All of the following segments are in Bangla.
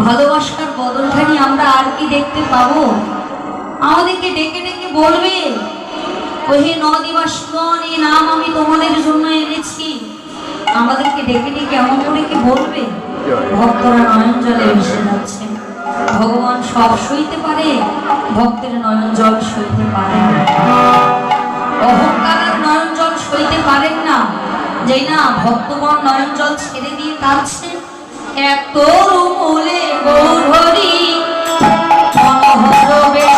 ভালোবাসার বদলখানি আমরা আর কি দেখতে পাবো? আমাদেরকে ডেকে ডেকে বলবে, ওহে নদীবাসীগণ, এই নাম আমি তোমাদের জন্য এনেছি। আমাদেরকে ডেকে ডেকে এমন করে কি বলবে? ভক্তরা নয়ন জলে ভেসে যাচ্ছে। ভগবান সব সইতে পারে, ভক্তের নয়ন জল সইতে পারে না। অহংকারের নয়ন জল সইতে পারেন না, যেই না ভক্তগণ নয়ন জল ছেড়ে দিয়ে কাঁদছে। এত রুমুলে গৌরহরি মনোহর বেশ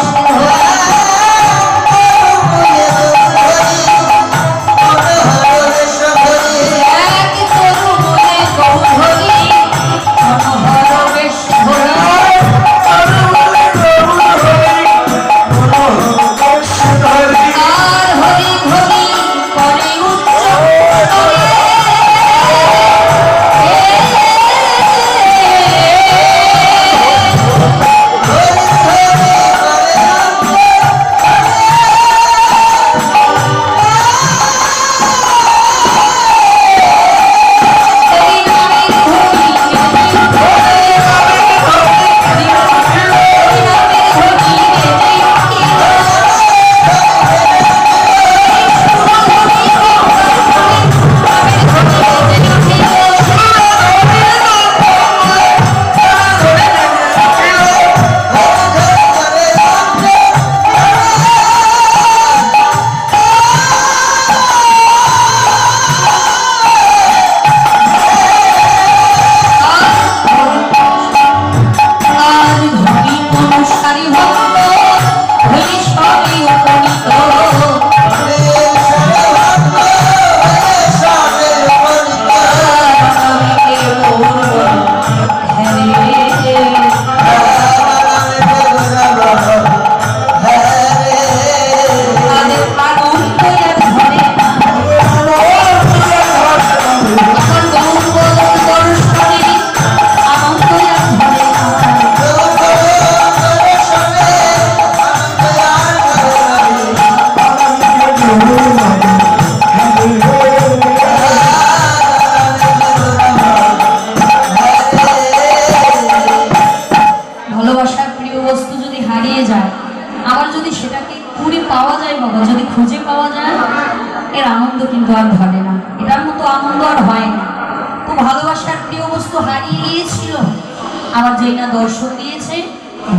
আবার যেই না দর্শন দিয়েছে,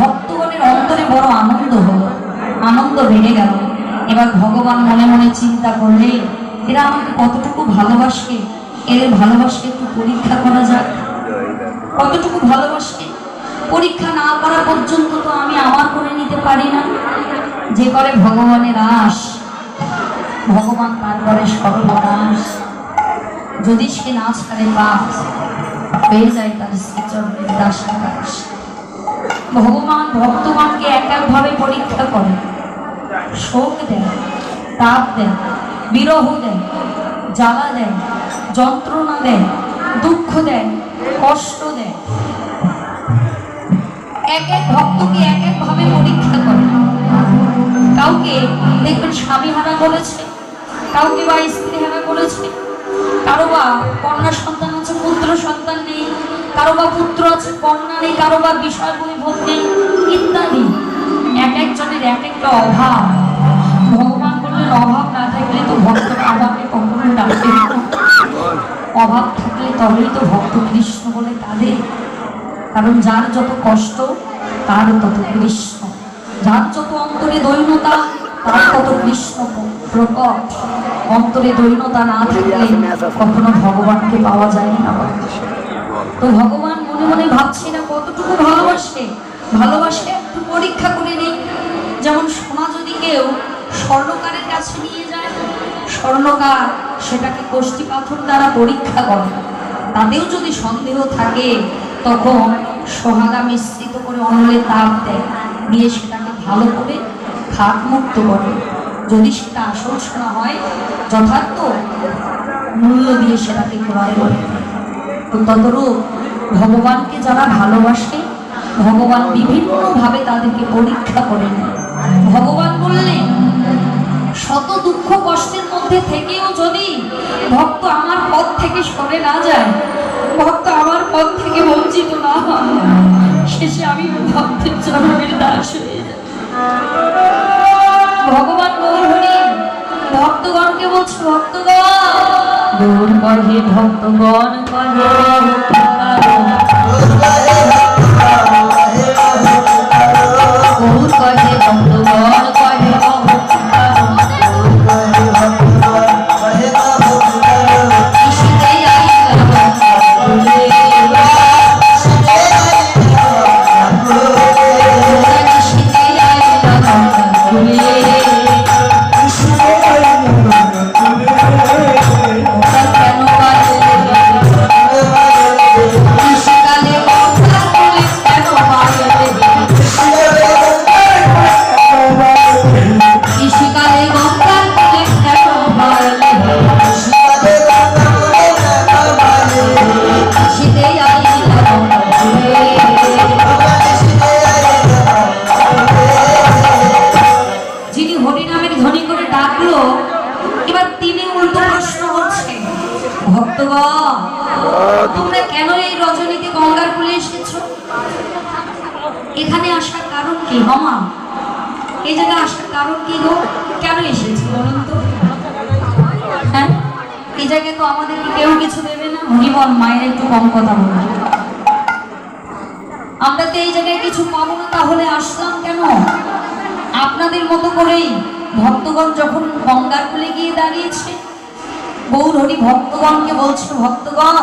ভক্তগণের অন্তরে বড় আনন্দ হলো, আনন্দ বেড়ে গেল। এবার ভগবান মনে মনে চিন্তা করলে, এরা আমাকে কতটুকু ভালোবাসে, এদের ভালোবাসে একটু পরীক্ষা করা যাক। কতটুকু ভালোবাসে পরীক্ষা না করা পর্যন্ত তো আমি আমার করে নিতে পারি না। যে করে ভগবানের আশ, ভগবান তার করে সর্বনাশ। যদি সে না ছাড়ে পাস, পেয়ে যায় তার শ্রীচরণের দাসাদাস। ভগবান ভক্তগণকে এক একভাবে পরীক্ষা করে, শোক দেয়, তাপ দেয়, বিরহ দেয়, জ্বালা দেয়, যন্ত্রণা দেয়, দুঃখ দেয়, কষ্ট দেয়। এক এক ভক্তকে এক এক ভাবে পরীক্ষা করে। কাউকে দেখবেন স্বামী হারা করেছে, কাউকে বা স্ত্রী হারা করেছে, কারো বা কন্যা সন্তান আছে, পুত্র সন্তান নেই, কারো বা পুত্র আছে, কন্যা নেই, কারো বা বিষয় বৈভব নেই, ইত্যাদি। এক একজনের এক একটা অভাব। ভগবান বললেন, অভাব না থাকলে তো ভক্ত আমাকে কখনো ডাকে না। অভাব থাকলে তবেই তো ভক্ত কৃষ্ণ বলে কাঁদে। কারণ যার যত কষ্ট তার তত কৃষ্ণ, যার যত অন্তরে দৈন্যতা তার তত কৃষ্ণ প্রকট। অন্তরে দৈন্যতা না থাকলে কখনো ভগবানকে পাওয়া যায় না। তো ভগবান মনে মনে ভাবছি না কতটুকু ভালোবাসে, ভালোবাসে একটু পরীক্ষা করে নেই। যেমন সোনা যদি কেউ স্বর্ণকারের কাছে নিয়ে যায়, স্বর্ণকার সেটাকে কোষ্ঠী পাথর দ্বারা পরীক্ষা করে। তাতেও যদি সন্দেহ থাকে তখন সোহাগা মিশ্রিত করে অনলে তাপ দেয়, দিয়ে সেটাকে ভালো করে খাট মুক্ত করে। যদি সেটা আসল সোনা হয় যথার্থ মূল্য দিয়ে সেটাকে ক্রয় করে। তো তদরূপ ভগবানকে যারা ভালোবাসে ভগবান বিভিন্নভাবে তাদেরকে পরীক্ষা করে নেয়। ভগবান বললেন শত দুঃখ কষ্টের মধ্যে থেকেও যদি ভক্ত আমার পথ থেকে সরে না যায়, ভক্ত আমার পথ থেকে বঞ্চিত না হয়, শেষে আমি ভক্তের চরণের দাস হয়ে যাই। ভগবান গৌরহরি ভক্তগণকে বলছে, ভক্তগণ গৌর কহে ভক্তগণ কহে গৌর কহে ভক্তগণ কহে তোমরা কেন এই রজনীতে গঙ্গার কূলে এসেছো? এখানে আসার কারণ কি? মামা এই জায়গায় আসার কারণ কি গো? কেন এসেছি বলুন তো? হ্যাঁ, এই জায়গায় তো আমাদেরকে কেউ কিছু দেবে না। হরিবল মায়ের একটু কম কথা বলবে। আমরা তো এই জায়গায় কিছু পাবো না, তাহলে আসলাম কেন? আপনাদের মতো করেই ভক্তগণ যখন গঙ্গার কূলে গিয়ে দাঁড়িয়েছে, গৌরহরি ভক্তগণকে বলছে, ভক্তগণ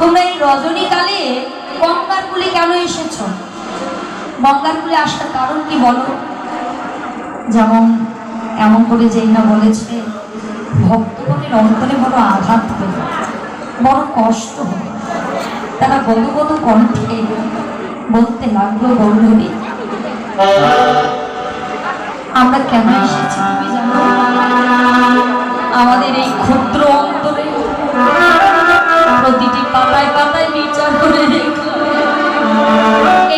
তোমরা এই রজনীকালে গঙ্গার কূলে কেন এসেছ? গঙ্গার কূলে আসার কারণ কি বলো? যেমন এমন করে যেই না বলেছে, ভক্তগণের অন্তরে বড় আঘাত পেল, বড় কষ্ট হল। তারা গদগদ কণ্ঠে বলতে লাগলো, গৌরহরি আমরা কেন এসেছি তুমি জানো? আমাদের এই ক্ষুদ্র অন্তরে প্রতিটি পাতায় পাতায় বিচার করে দেখলাম,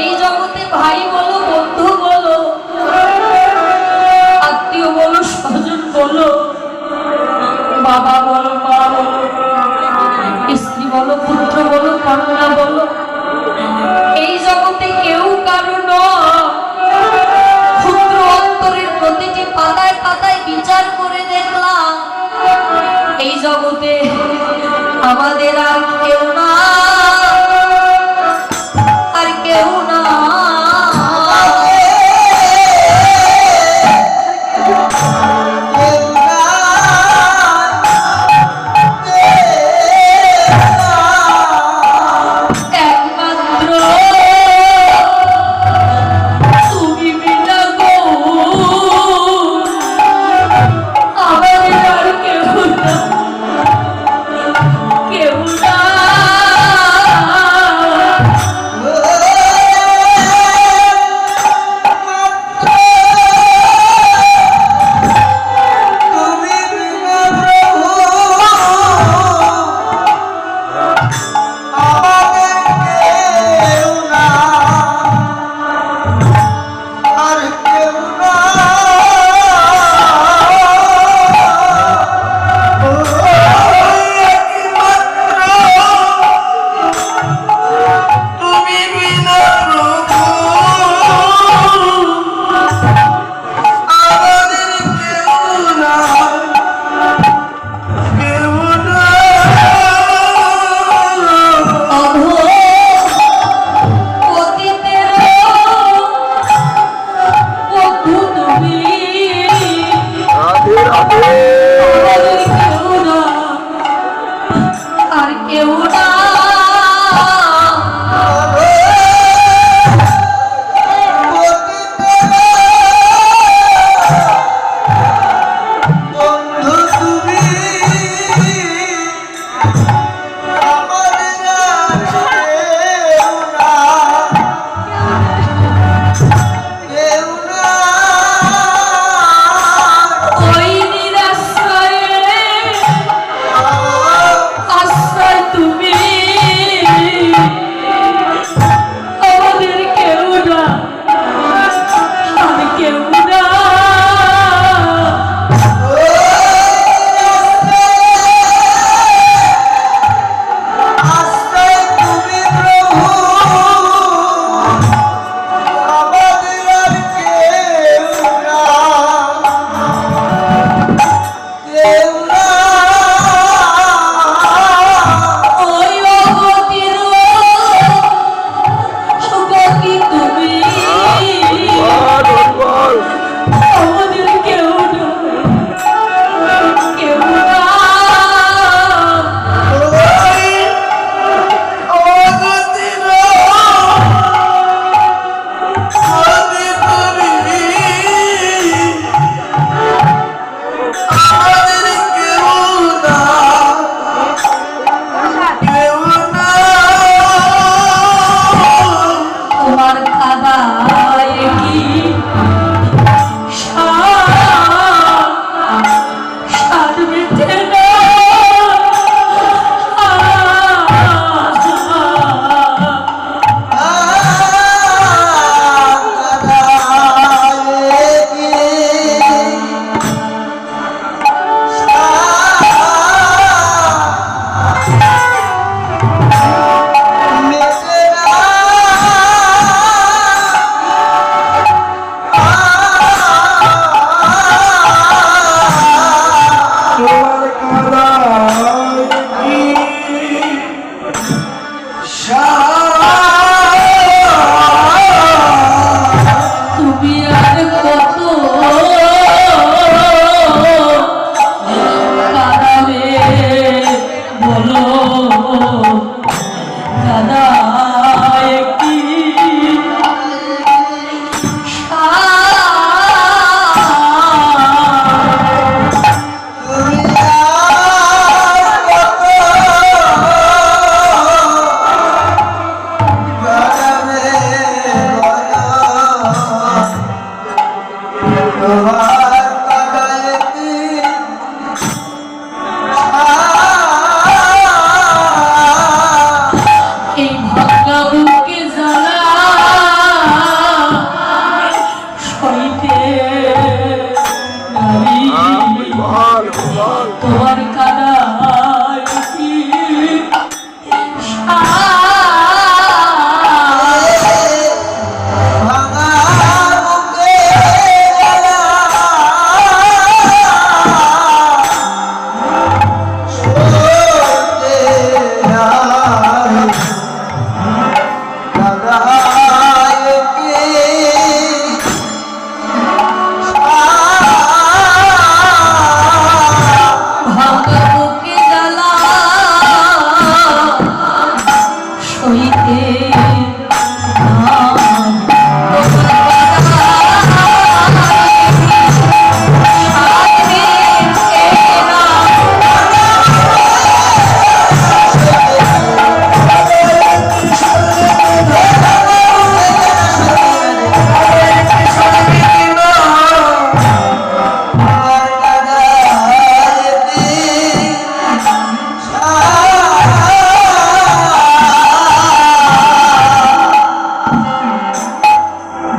এই জগতে ভাই বলো, বন্ধু বলো, আত্মীয় বলো, স্বজন বলো, বাবা বলো, মা বলো, স্ত্রী বলো, পুত্র বলো, কন্যা বলো, এই জগতে কেউ কারো নয়। ক্ষুদ্র অন্তরের প্রতিটি পাতায় পাতায় বিচার করে দেখলাম, এই জগতে আমাদের আর কেউ না, আর কেউ না।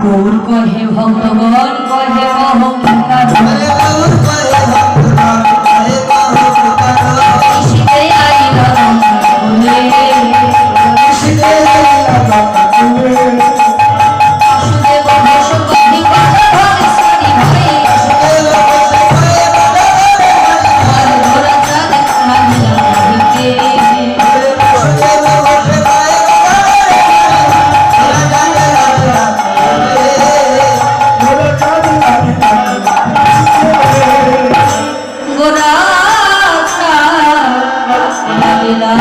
গৌর কহে ভক্তগণ কহে অহংকার শীতে আইলা বলে বাসুদেব বস কহি কথা বলে সারি ভাই আর ঘোড়া চাঁদ খাইলা হইতে গোরা লাগিলা